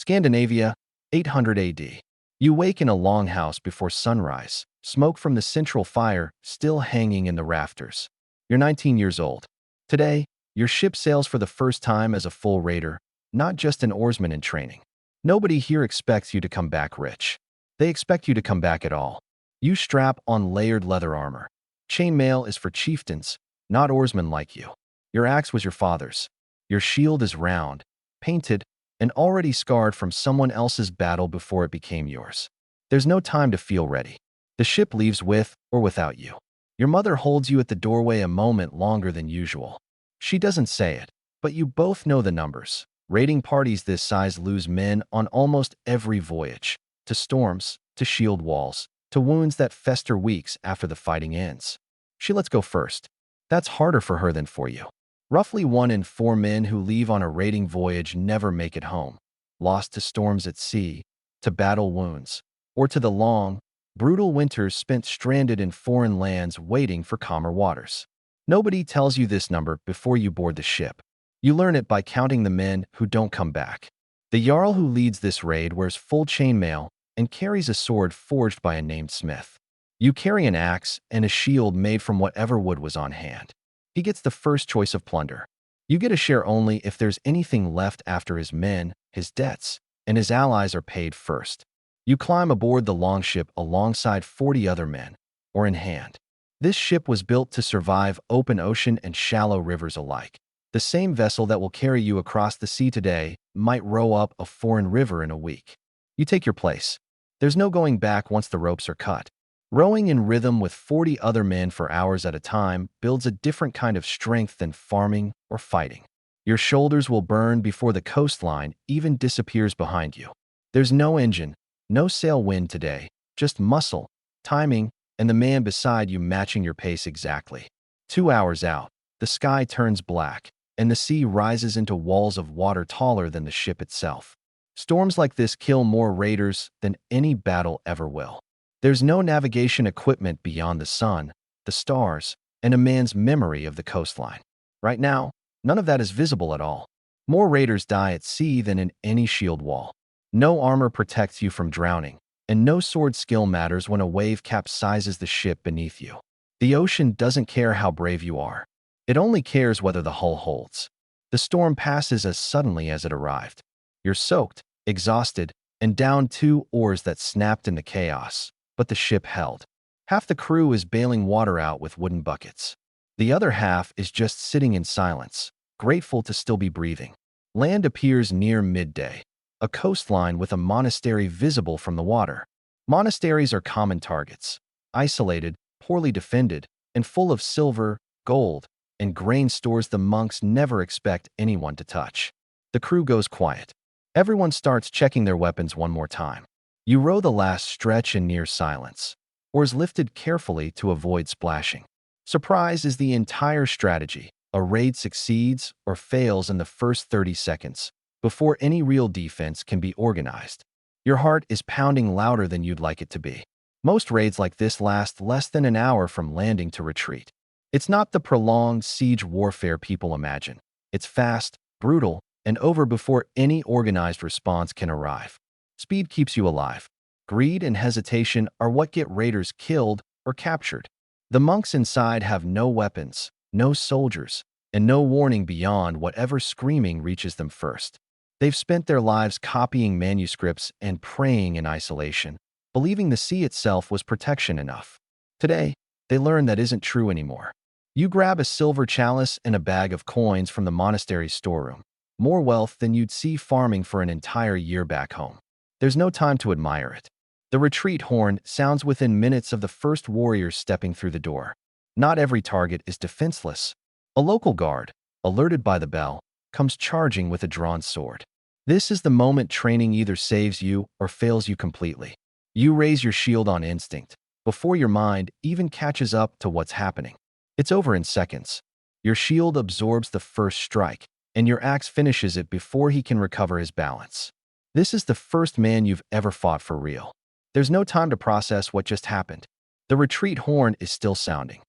Scandinavia, 800 AD. You wake in a longhouse before sunrise, smoke from the central fire still hanging in the rafters. You're 19 years old. Today, your ship sails for the first time as a full raider, not just an oarsman in training. Nobody here expects you to come back rich. They expect you to come back at all. You strap on layered leather armor. Chainmail is for chieftains, not oarsmen like you. Your axe was your father's. Your shield is round, painted, and already scarred from someone else's battle before it became yours. There's no time to feel ready. The ship leaves with or without you. Your mother holds you at the doorway a moment longer than usual. She doesn't say it, but you both know the numbers. Raiding parties this size lose men on almost every voyage, to storms, to shield walls, to wounds that fester weeks after the fighting ends. She lets go first. That's harder for her than for you. Roughly 1 in 4 men who leave on a raiding voyage never make it home, lost to storms at sea, to battle wounds, or to the long, brutal winters spent stranded in foreign lands waiting for calmer waters. Nobody tells you this number before you board the ship. You learn it by counting the men who don't come back. The Jarl who leads this raid wears full chainmail and carries a sword forged by a named smith. You carry an axe and a shield made from whatever wood was on hand. He gets the first choice of plunder. You get a share only if there's anything left after his men, his debts, and his allies are paid first. You climb aboard the longship alongside 40 other men, or in hand. This ship was built to survive open ocean and shallow rivers alike. The same vessel that will carry you across the sea today might row up a foreign river in a week. You take your place. There's no going back once the ropes are cut. Rowing in rhythm with 40 other men for hours at a time builds a different kind of strength than farming or fighting. Your shoulders will burn before the coastline even disappears behind you. There's no engine, no sail wind today, just muscle, timing, and the man beside you matching your pace exactly. 2 hours out, the sky turns black, and the sea rises into walls of water taller than the ship itself. Storms like this kill more raiders than any battle ever will. There's no navigation equipment beyond the sun, the stars, and a man's memory of the coastline. Right now, none of that is visible at all. More raiders die at sea than in any shield wall. No armor protects you from drowning, and no sword skill matters when a wave capsizes the ship beneath you. The ocean doesn't care how brave you are. It only cares whether the hull holds. The storm passes as suddenly as it arrived. You're soaked, exhausted, and down 2 oars that snapped in the chaos. But the ship held. Half the crew is bailing water out with wooden buckets. The other half is just sitting in silence, grateful to still be breathing. Land appears near midday, a coastline with a monastery visible from the water. Monasteries are common targets, isolated, poorly defended, and full of silver, gold, and grain stores the monks never expect anyone to touch. The crew goes quiet. Everyone starts checking their weapons one more time. You row the last stretch in near silence, oars lifted carefully to avoid splashing. Surprise is the entire strategy. A raid succeeds or fails in the first 30 seconds, before any real defense can be organized. Your heart is pounding louder than you'd like it to be. Most raids like this last less than an hour from landing to retreat. It's not the prolonged siege warfare people imagine. It's fast, brutal, and over before any organized response can arrive. Speed keeps you alive. Greed and hesitation are what get raiders killed or captured. The monks inside have no weapons, no soldiers, and no warning beyond whatever screaming reaches them first. They've spent their lives copying manuscripts and praying in isolation, believing the sea itself was protection enough. Today, they learn that isn't true anymore. You grab a silver chalice and a bag of coins from the monastery's storeroom. More wealth than you'd see farming for an entire year back home. There's no time to admire it. The retreat horn sounds within minutes of the first warriors stepping through the door. Not every target is defenseless. A local guard, alerted by the bell, comes charging with a drawn sword. This is the moment training either saves you or fails you completely. You raise your shield on instinct, before your mind even catches up to what's happening. It's over in seconds. Your shield absorbs the first strike, and your axe finishes it before he can recover his balance. This is the first man you've ever fought for real. There's no time to process what just happened. The retreat horn is still sounding.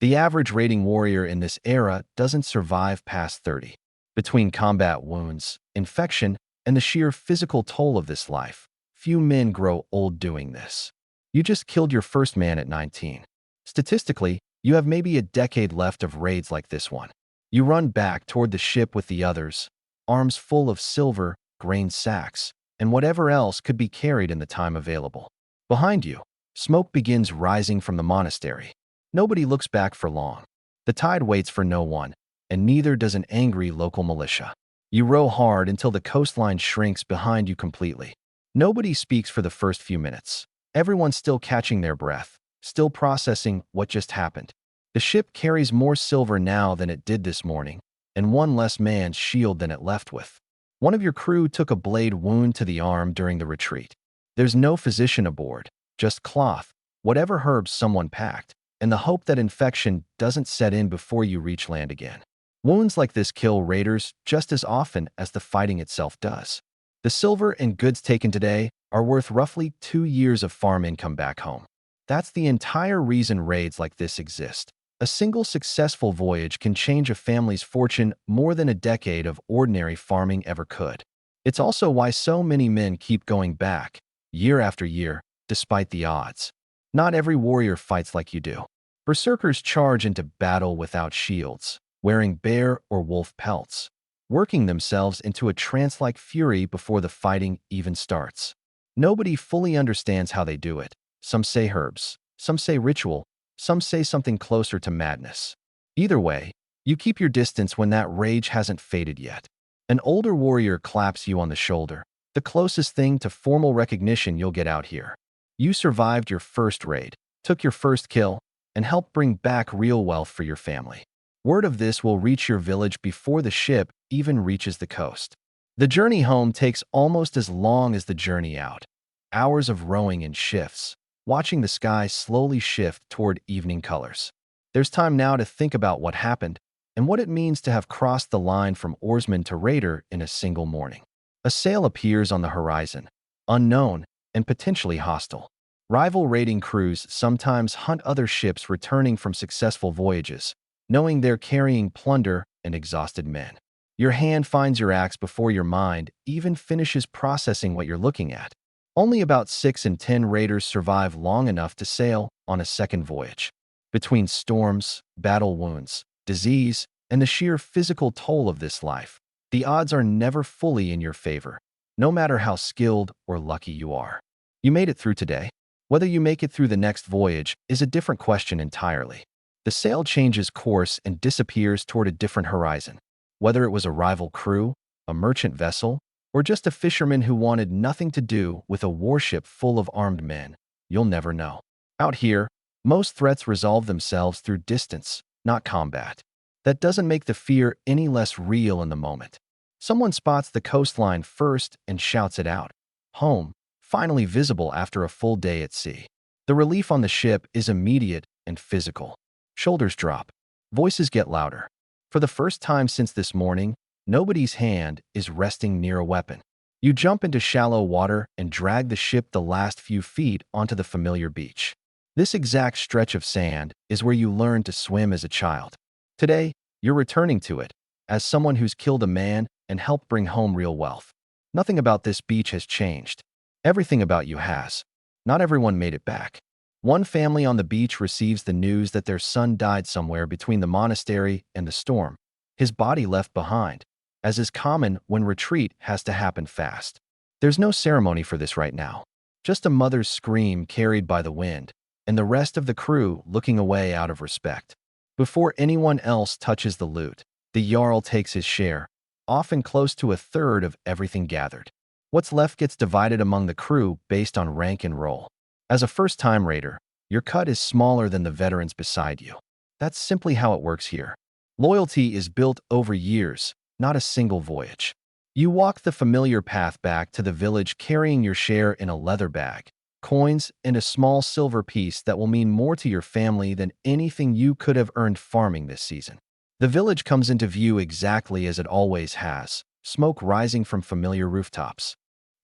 The average raiding warrior in this era doesn't survive past 30. Between combat wounds, infection, and the sheer physical toll of this life. Few men grow old doing this. You just killed your first man at 19. Statistically, you have maybe a decade left of raids like this one. You run back toward the ship with the others, arms full of silver, grain sacks, and whatever else could be carried in the time available. Behind you, smoke begins rising from the monastery. Nobody looks back for long. The tide waits for no one, and neither does an angry local militia. You row hard until the coastline shrinks behind you completely. Nobody speaks for the first few minutes. Everyone's still catching their breath, still processing what just happened. The ship carries more silver now than it did this morning, and one less man's shield than it left with. One of your crew took a blade wound to the arm during the retreat. There's no physician aboard, just cloth, whatever herbs someone packed, and the hope that infection doesn't set in before you reach land again. Wounds like this kill raiders just as often as the fighting itself does. The silver and goods taken today are worth roughly 2 years of farm income back home. That's the entire reason raids like this exist. A single successful voyage can change a family's fortune more than a decade of ordinary farming ever could. It's also why so many men keep going back, year after year, despite the odds. Not every warrior fights like you do. Berserkers charge into battle without shields, wearing bear or wolf pelts, working themselves into a trance-like fury before the fighting even starts. Nobody fully understands how they do it. Some say herbs, some say ritual, some say something closer to madness. Either way, you keep your distance when that rage hasn't faded yet. An older warrior claps you on the shoulder, the closest thing to formal recognition you'll get out here. You survived your first raid, took your first kill, and helped bring back real wealth for your family. Word of this will reach your village before the ship even reaches the coast. The journey home takes almost as long as the journey out. Hours of rowing in shifts, watching the sky slowly shift toward evening colors. There's time now to think about what happened and what it means to have crossed the line from oarsman to raider in a single morning. A sail appears on the horizon, unknown and potentially hostile. Rival raiding crews sometimes hunt other ships returning from successful voyages, knowing they're carrying plunder and exhausted men. Your hand finds your axe before your mind even finishes processing what you're looking at. Only about 6 in 10 raiders survive long enough to sail on a second voyage. Between storms, battle wounds, disease, and the sheer physical toll of this life, the odds are never fully in your favor, no matter how skilled or lucky you are. You made it through today. Whether you make it through the next voyage is a different question entirely. The sail changes course and disappears toward a different horizon. Whether it was a rival crew, a merchant vessel, or just a fisherman who wanted nothing to do with a warship full of armed men, you'll never know. Out here, most threats resolve themselves through distance, not combat. That doesn't make the fear any less real in the moment. Someone spots the coastline first and shouts it out. Home, finally visible after a full day at sea. The relief on the ship is immediate and physical. Shoulders drop. Voices get louder. For the first time since this morning, nobody's hand is resting near a weapon. You jump into shallow water and drag the ship the last few feet onto the familiar beach. This exact stretch of sand is where you learned to swim as a child. Today, you're returning to it, as someone who's killed a man and helped bring home real wealth. Nothing about this beach has changed. Everything about you has. Not everyone made it back. One family on the beach receives the news that their son died somewhere between the monastery and the storm. His body left behind, as is common when retreat has to happen fast. There's no ceremony for this right now. Just a mother's scream carried by the wind, and the rest of the crew looking away out of respect. Before anyone else touches the loot, the Jarl takes his share, often close to a third of everything gathered. What's left gets divided among the crew based on rank and role. As a first-time raider, your cut is smaller than the veterans beside you. That's simply how it works here. Loyalty is built over years, not a single voyage. You walk the familiar path back to the village carrying your share in a leather bag, coins, and a small silver piece that will mean more to your family than anything you could have earned farming this season. The village comes into view exactly as it always has, smoke rising from familiar rooftops.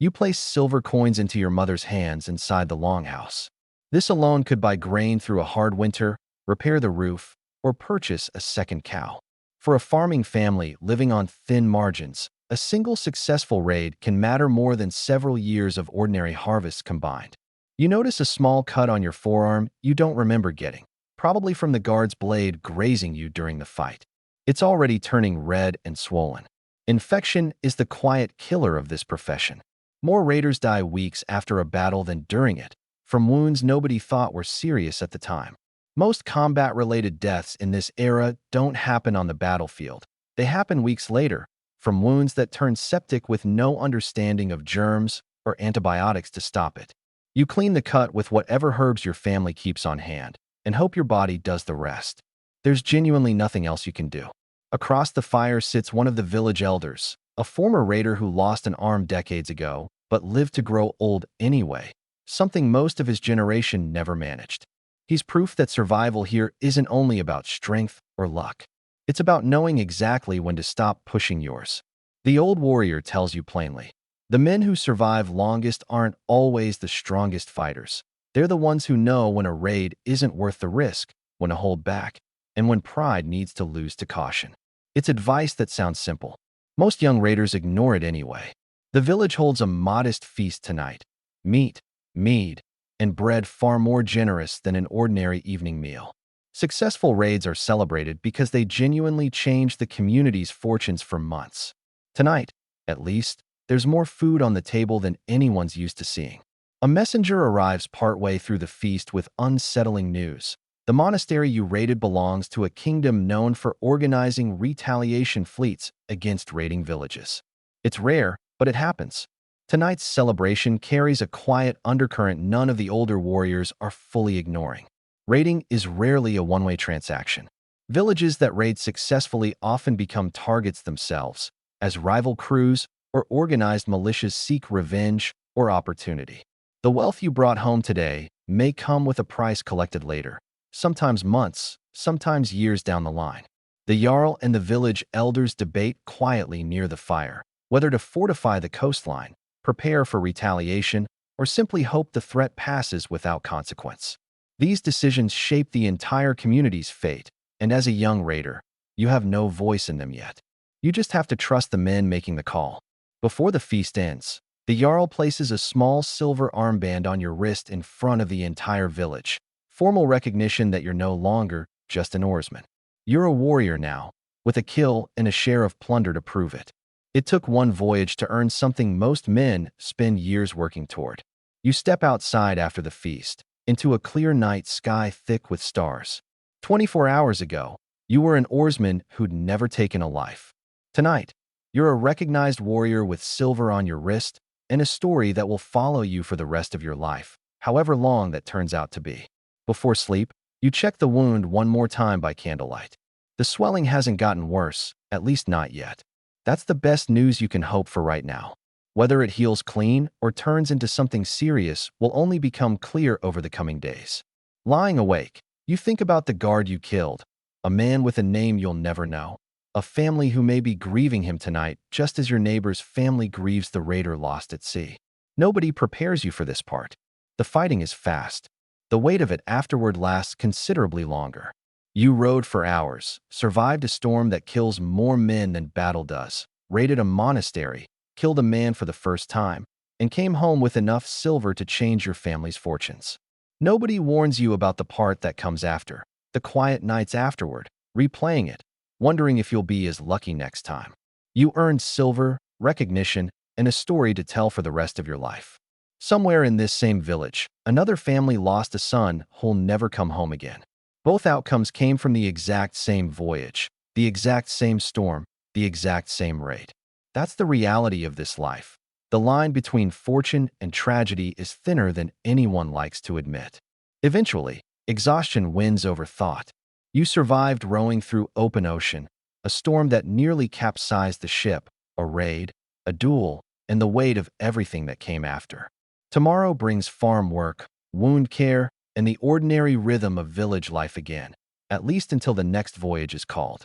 You place silver coins into your mother's hands inside the longhouse. This alone could buy grain through a hard winter, repair the roof, or purchase a second cow. For a farming family living on thin margins, A single successful raid can matter more than several years of ordinary harvests combined. You notice a small cut on your forearm you don't remember getting, probably from the guard's blade grazing you during the fight. It's already turning red and swollen. Infection is the quiet killer of this profession. More raiders die weeks after a battle than during it, from wounds nobody thought were serious at the time. Most combat-related deaths in this era don't happen on the battlefield. They happen weeks later, from wounds that turn septic with no understanding of germs or antibiotics to stop it. You clean the cut with whatever herbs your family keeps on hand and hope your body does the rest. There's genuinely nothing else you can do. Across the fire sits one of the village elders, a former raider who lost an arm decades ago, but lived to grow old anyway, something most of his generation never managed. He's proof that survival here isn't only about strength or luck. It's about knowing exactly when to stop pushing yours. The old warrior tells you plainly, the men who survive longest aren't always the strongest fighters. They're the ones who know when a raid isn't worth the risk, when to hold back, and when pride needs to lose to caution. It's advice that sounds simple. Most young raiders ignore it anyway. The village holds a modest feast tonight. Meat, mead, and bread far more generous than an ordinary evening meal. Successful raids are celebrated because they genuinely change the community's fortunes for months. Tonight, at least, there's more food on the table than anyone's used to seeing. A messenger arrives partway through the feast with unsettling news. The monastery you raided belongs to a kingdom known for organizing retaliation fleets against raiding villages. It's rare, but it happens. Tonight's celebration carries a quiet undercurrent none of the older warriors are fully ignoring. Raiding is rarely a one-way transaction. Villages that raid successfully often become targets themselves, as rival crews or organized militias seek revenge or opportunity. The wealth you brought home today may come with a price collected later, sometimes months, sometimes years down the line. The Jarl and the village elders debate quietly near the fire, whether to fortify the coastline, prepare for retaliation, or simply hope the threat passes without consequence. These decisions shape the entire community's fate, and as a young raider, you have no voice in them yet. You just have to trust the men making the call. Before the feast ends, the Jarl places a small silver armband on your wrist in front of the entire village, formal recognition that you're no longer just an oarsman. You're a warrior now, with a kill and a share of plunder to prove it. It took one voyage to earn something most men spend years working toward. You step outside after the feast, into a clear night sky thick with stars. 24 hours ago, you were an oarsman who'd never taken a life. Tonight, you're a recognized warrior with silver on your wrist and a story that will follow you for the rest of your life, however long that turns out to be. Before sleep, you check the wound one more time by candlelight. The swelling hasn't gotten worse, at least not yet. That's the best news you can hope for right now. Whether it heals clean or turns into something serious will only become clear over the coming days. Lying awake, you think about the guard you killed, a man with a name you'll never know, a family who may be grieving him tonight just as your neighbor's family grieves the raider lost at sea. Nobody prepares you for this part. The fighting is fast. The weight of it afterward lasts considerably longer. You rode for hours, survived a storm that kills more men than battle does, raided a monastery, killed a man for the first time, and came home with enough silver to change your family's fortunes. Nobody warns you about the part that comes after, the quiet nights afterward, replaying it, wondering if you'll be as lucky next time. You earned silver, recognition, and a story to tell for the rest of your life. Somewhere in this same village, another family lost a son who'll never come home again. Both outcomes came from the exact same voyage, the exact same storm, the exact same raid. That's the reality of this life. The line between fortune and tragedy is thinner than anyone likes to admit. Eventually, exhaustion wins over thought. You survived rowing through open ocean, a storm that nearly capsized the ship, a raid, a duel, and the weight of everything that came after. Tomorrow brings farm work, wound care, and the ordinary rhythm of village life again, at least until the next voyage is called.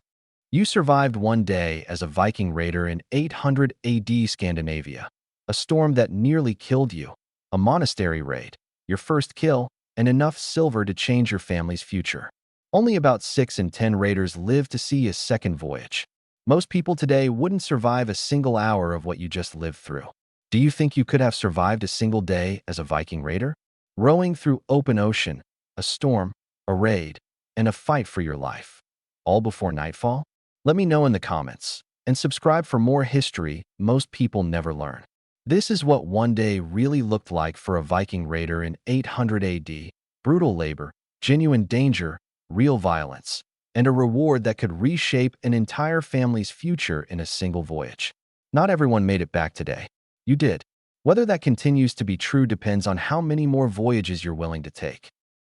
You survived one day as a Viking raider in 800 AD Scandinavia, a storm that nearly killed you, a monastery raid, your first kill, and enough silver to change your family's future. Only about 6 in 10 raiders live to see a second voyage. Most people today wouldn't survive a single hour of what you just lived through. Do you think you could have survived a single day as a Viking raider? Rowing through open ocean, a storm, a raid, and a fight for your life. All before nightfall? Let me know in the comments. And subscribe for more history most people never learn. This is what one day really looked like for a Viking raider in 800 AD. Brutal labor, genuine danger, real violence, and a reward that could reshape an entire family's future in a single voyage. Not everyone made it back today. You did. Whether that continues to be true depends on how many more voyages you're willing to take.